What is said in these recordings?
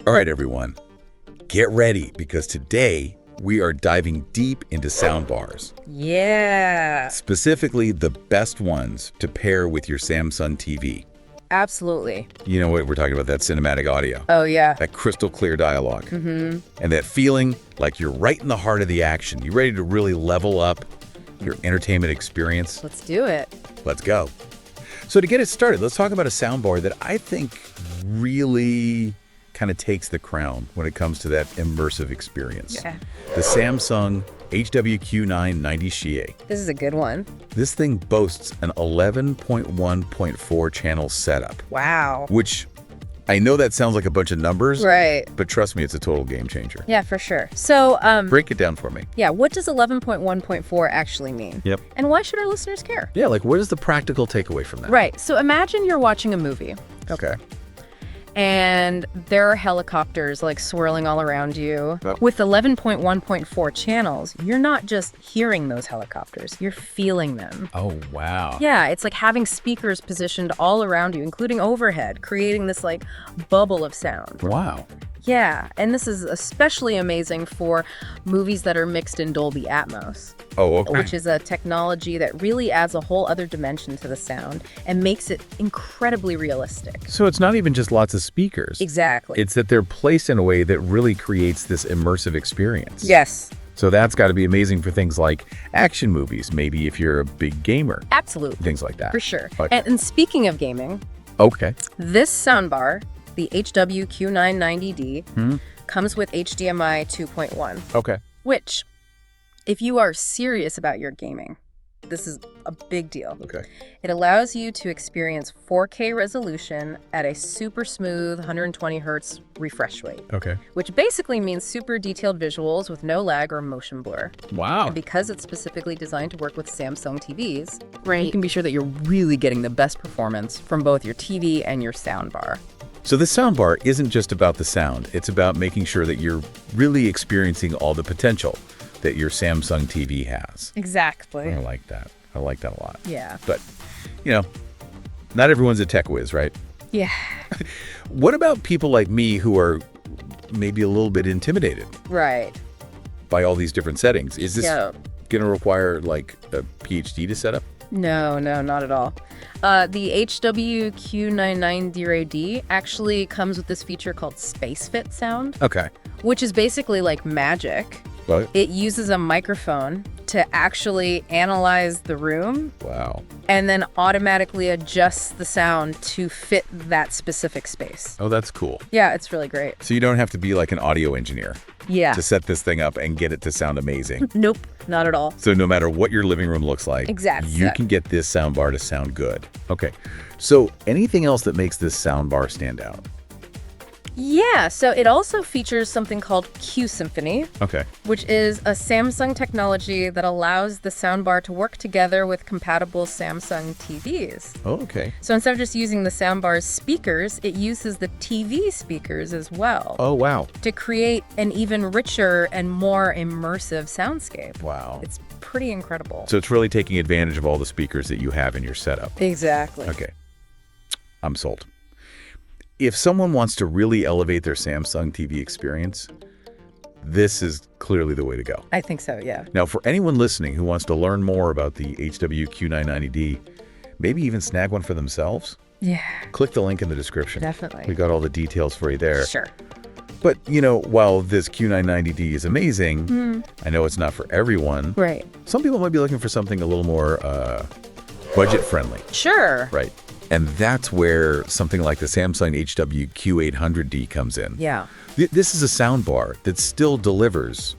All right, everyone, get ready because today we are diving deep into soundbars. Yeah. Specifically, the best ones to pair with your Samsung TV. Absolutely. You know what? We're talking about that cinematic audio. Oh, yeah. That crystal clear dialogue. And that feeling like you're right in the heart of the action. You ready to really level up your entertainment experience? Let's do it. Let's go. So to get it started, let's talk about a soundbar that I think really kind of takes the crown when it comes to that immersive experience. Yeah. The Samsung HWQ990 Xie. This is a good one. This thing boasts an 11.1.4 channel setup. Wow. Which I know that sounds like a bunch of numbers, Right. but trust me, it's a total game changer. Yeah, for sure. So, Break it down for me. yeah, what does 11.1.4 actually mean? Yep. And why should our listeners care? Yeah, like what is the practical takeaway from that? Right. So imagine you're watching a movie Okay. and there are helicopters like swirling all around you. Yep. With 11.1.4 channels, you're not just hearing those helicopters, you're feeling them. Oh, wow. Yeah, it's like having speakers positioned all around you, including overhead, creating this like bubble of sound. Wow. Yeah, and this is especially amazing for movies that are mixed in Dolby Atmos, Oh, okay. which is a technology that really adds a whole other dimension to the sound and makes it incredibly realistic. So it's not even just lots of speakers. Exactly. It's that they're placed in a way that really creates this immersive experience. Yes, So that's got to be amazing for things like action movies, maybe if you're a big gamer, absolutely. things like that. For sure. Okay. And speaking of gaming, Okay. this soundbar, the HWQ990D, comes with HDMI 2.1. Okay. Which, if you are serious about your gaming, this is a big deal. Okay. It allows you to experience 4K resolution at a super smooth 120 hertz refresh rate, Okay. which basically means super detailed visuals with no lag or motion blur. Wow. And because it's specifically designed to work with Samsung TVs, you can be sure that you're really getting the best performance from both your TV and your soundbar. So this soundbar isn't just about the sound. It's about making sure that you're really experiencing all the potential that your Samsung TV has. Exactly. I like that. I like that a lot. Yeah. But, you know, not everyone's a tech whiz, right? Yeah. What about people like me who are maybe a little bit intimidated Right. by all these different settings? Is this Yeah. going to require like a PhD to set up? No, not at all. The HWQ990D actually comes with this feature called Space Fit sound, Okay. which is basically like magic. Well, It uses a microphone to actually analyze the room wow. and then automatically adjusts the sound to fit that specific space. Oh, that's cool. Yeah, it's really great. So you don't have to be like an audio engineer Yeah. to set this thing up and get it to sound amazing. Nope, not at all. So no matter what your living room looks like, Exactly. you can get this soundbar to sound good. Okay. So anything else that makes this soundbar stand out? Yeah, so it also features something called Q-Symphony, Okay. which is a Samsung technology that allows the soundbar to work together with compatible Samsung TVs. Oh, okay. So instead of just using the soundbar's speakers, it uses the TV speakers as well Oh, wow. to create an even richer and more immersive soundscape. Wow. It's pretty incredible. So it's really taking advantage of all the speakers that you have in your setup. Exactly. Okay. I'm sold. If someone wants to really elevate their Samsung TV experience, this is clearly the way to go. I think so, yeah. Now, for anyone listening who wants to learn more about the HWQ990D, maybe even snag one for themselves, Yeah, click the link in the description. definitely. We got all the details for you there. Sure. But, you know, while this Q990D is amazing, I know it's not for everyone. Right. Some people might be looking for something a little more budget-friendly. Sure. Right. And that's where something like the Samsung HWQ800D comes in. Yeah. This is a soundbar that still delivers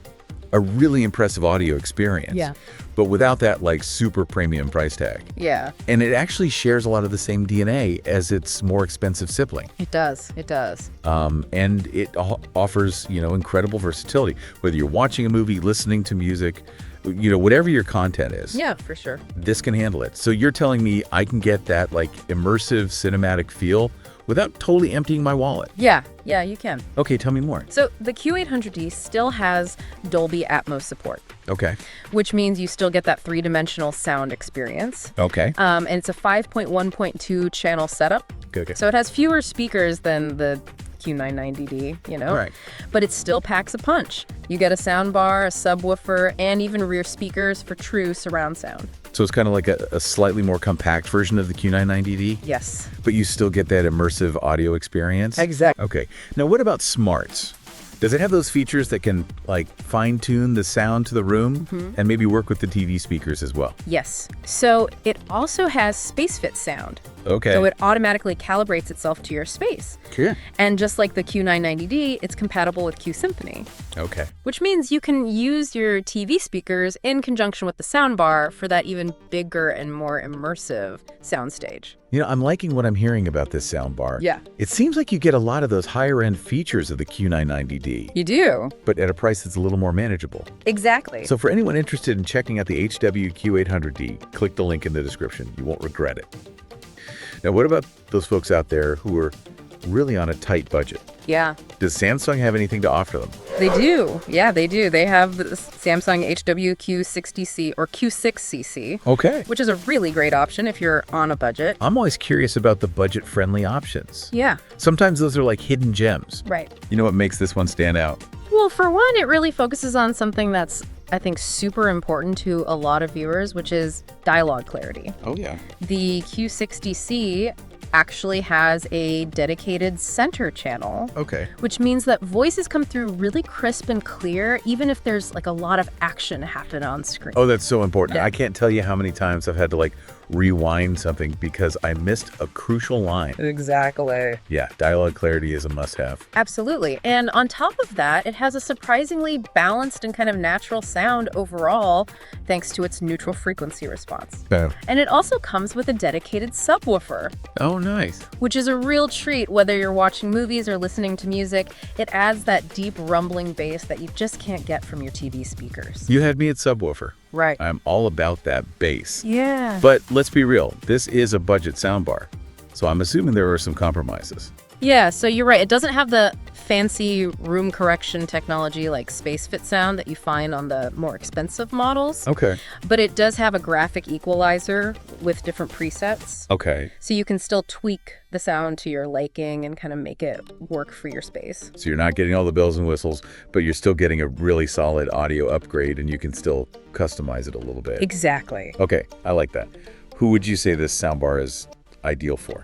a really impressive audio experience. Yeah. But without that like super premium price tag. Yeah, And it actually shares a lot of the same DNA as its more expensive sibling. it does. It does. And it offers, you know, incredible versatility. Whether you're watching a movie, listening to music, you know, whatever your content is. Yeah, for sure. This can handle it. So you're telling me I can get that like immersive cinematic feel without totally emptying my wallet. Yeah, you can. Okay, tell me more. So the Q800D still has Dolby Atmos support, Okay. which means you still get that three-dimensional sound experience. Okay. And it's a 5.1.2 channel setup. Okay. So it has fewer speakers than the Q990D, you know? Right. But it still packs a punch. You get a soundbar, a subwoofer, and even rear speakers for true surround sound. So it's kind of like a slightly more compact version of the Q990D? Yes. But you still get that immersive audio experience? Exactly. Okay. Now, what about smarts? Does it have those features that can, like, fine-tune the sound to the room and maybe work with the TV speakers as well? Yes. So it also has space fit sound. Okay. So it automatically calibrates itself to your space. Sure. And just like the Q990D, it's compatible with Q-Symphony. Okay. Which means you can use your TV speakers in conjunction with the soundbar for that even bigger and more immersive soundstage. You know, I'm liking what I'm hearing about this soundbar. Yeah. It seems like you get a lot of those higher-end features of the Q990D, You do. but at a price that's a little more manageable. Exactly. So for anyone interested in checking out the HWQ800D, click the link in the description. You won't regret it. Now, what about those folks out there who are really on a tight budget? Yeah. Does Samsung have anything to offer them? They do. Yeah, they do. They have the Samsung HWQ60C or Q6CC, Okay. which is a really great option if you're on a budget. I'm always curious about the budget-friendly options. Yeah. Sometimes those are like hidden gems. Right. You know what makes this one stand out? Well, for one, it really focuses on something that's, I think, super important to a lot of viewers, which is dialogue clarity. Oh, yeah. The Q60C actually has a dedicated center channel, Okay. which means that voices come through really crisp and clear, even if there's like a lot of action happening on screen. Oh, that's so important. Yeah. I can't tell you how many times I've had to like rewind something because I missed a crucial line. Exactly. Yeah, dialogue clarity is a must-have. Absolutely. And on top of that, it has a surprisingly balanced and kind of natural sound overall, thanks to its neutral frequency response. Oh, And it also comes with a dedicated subwoofer, nice. which is a real treat whether you're watching movies or listening to music. It adds that deep rumbling bass that you just can't get from your TV speakers. You had me at subwoofer. Right. I'm all about that bass. Yeah. But let's be real, this is a budget soundbar. So I'm assuming there are some compromises. Yeah, so you're right. It doesn't have the fancy room correction technology like space fit sound that you find on the more expensive models. Okay. But it does have a graphic equalizer with different presets. Okay. So you can still tweak the sound to your liking and kind of make it work for your space. So you're not getting all the bells and whistles, but you're still getting a really solid audio upgrade and you can still customize it a little bit. Exactly. Okay, I like that. Who would you say this soundbar is ideal for?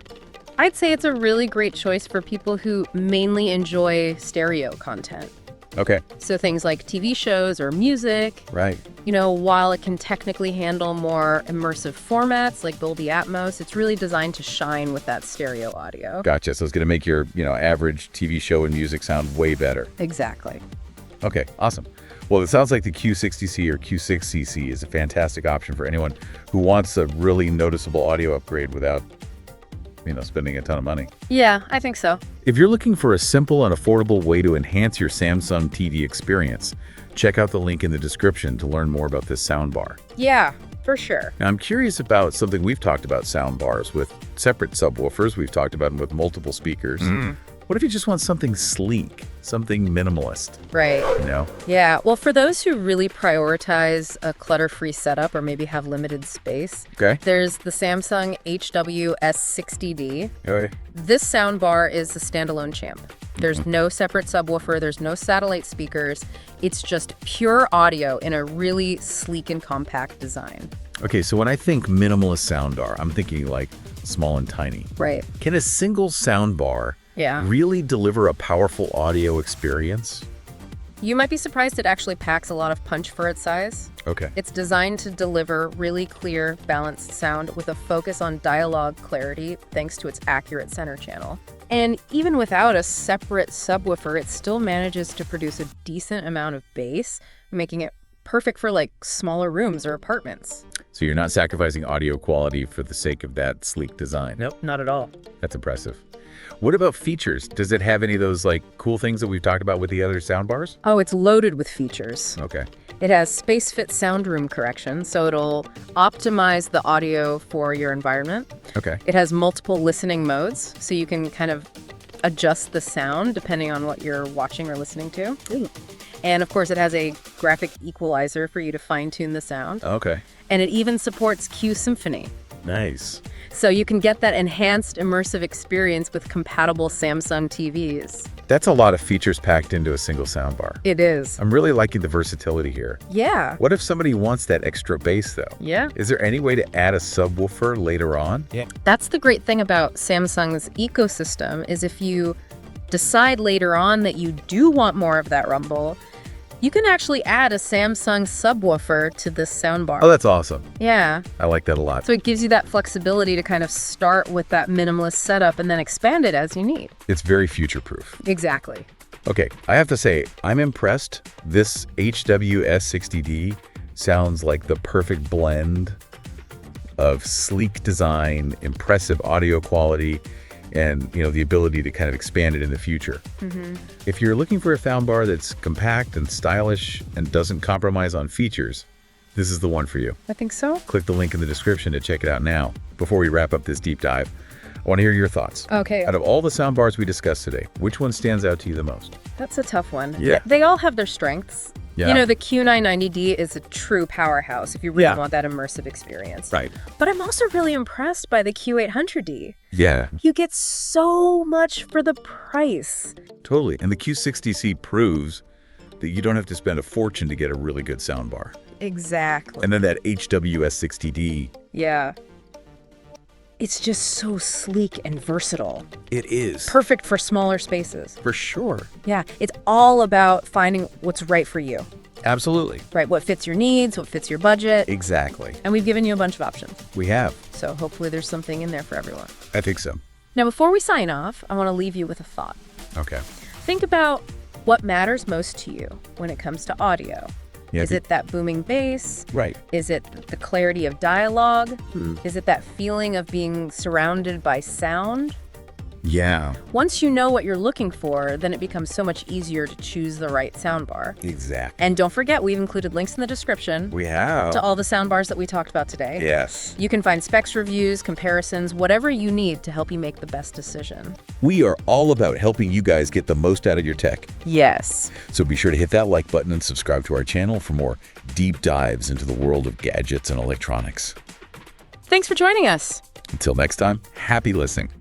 I'd say it's a really great choice for people who mainly enjoy stereo content. Okay, So things like TV shows or music. right. You know, while it can technically handle more immersive formats like Dolby Atmos, it's really designed to shine with that stereo audio. Gotcha. So it's going to make your, average TV show and music sound way better. Exactly. Okay, awesome. Well, it sounds like the Q60C or Q6CC is a fantastic option for anyone who wants a really noticeable audio upgrade without, spending a ton of money. Yeah, I think so. If you're looking for a simple and affordable way to enhance your Samsung TV experience, check out the link in the description to learn more about this soundbar. Yeah, for sure. Now, I'm curious about something we've talked about soundbars with separate subwoofers. We've talked about them with multiple speakers. What if you just want something sleek, something minimalist, Right. Yeah. Well, for those who really prioritize a clutter-free setup or maybe have limited space, Okay. there's the Samsung HWS60D. Okay. This soundbar is a standalone champ. There's no separate subwoofer, there's no satellite speakers. It's just pure audio in a really sleek and compact design. Okay, so when I think minimalist soundbar, I'm thinking like small and tiny. Right. Can a single soundbar Yeah. really deliver a powerful audio experience? You might be surprised it actually packs a lot of punch for its size. Okay. It's designed to deliver really clear, balanced sound with a focus on dialogue clarity thanks to its accurate center channel. And even without a separate subwoofer, it still manages to produce a decent amount of bass, making it perfect for like smaller rooms or apartments. So you're not sacrificing audio quality for the sake of that sleek design. Nope, not at all. That's impressive. What about features? Does it have any of those like cool things that we've talked about with the other soundbars? Oh, it's loaded with features. Okay. It has space fit sound room correction, so it'll optimize the audio for your environment. Okay. It has multiple listening modes, so you can kind of adjust the sound depending on what you're watching or listening to. Ooh. And of course, it has a graphic equalizer for you to fine-tune the sound. Okay. And it even supports Q-Symphony. Nice. So you can get that enhanced immersive experience with compatible Samsung TVs. That's a lot of features packed into a single soundbar. It is. I'm really liking the versatility here. Yeah. What if somebody wants that extra bass, though? Yeah. Is there any way to add a subwoofer later on? Yeah. That's the great thing about Samsung's ecosystem is if you decide later on that you do want more of that rumble, you can actually add a Samsung subwoofer to this soundbar. Oh, that's awesome. Yeah. I like that a lot. So it gives you that flexibility to kind of start with that minimalist setup and then expand it as you need. It's very future-proof. Exactly. Okay, I have to say, I'm impressed. This HWS60D sounds like the perfect blend of sleek design, impressive audio quality, and the ability to kind of expand it in the future. If you're looking for a soundbar that's compact and stylish and doesn't compromise on features, this is the one for you. I think so. Click the link in the description to check it out now. Before we wrap up this deep dive, I want to hear your thoughts. Okay. Out of all the soundbars we discussed today, which one stands out to you the most? That's a tough one. Yeah. They all have their strengths. Yeah. The Q990D is a true powerhouse if you really want that immersive experience. Right. But I'm also really impressed by the Q800D. Yeah, You get so much for the price. totally. And the Q60C proves that you don't have to spend a fortune to get a really good soundbar. Exactly. And then that HWS60D. Yeah. It's just so sleek and versatile. It is. Perfect for smaller spaces. For sure. Yeah, it's all about finding what's right for you, Absolutely. right? What fits your needs, what fits your budget. Exactly. And we've given you a bunch of options. We have. So hopefully there's something in there for everyone. I think so. Now, before we sign off, I want to leave you with a thought. Okay. Think about what matters most to you when it comes to audio. Yeah, Is it that booming bass? Right. Is it the clarity of dialogue? Is it that feeling of being surrounded by sound? Yeah. Once you know what you're looking for, then it becomes so much easier to choose the right soundbar. Exactly. And don't forget, we've included links in the description We have. to all the soundbars that we talked about today. Yes. You can find specs reviews, comparisons, whatever you need to help you make the best decision. We are all about helping you guys get the most out of your tech. Yes. So be sure to hit that like button and subscribe to our channel for more deep dives into the world of gadgets and electronics. Thanks for joining us. Until next time, happy listening.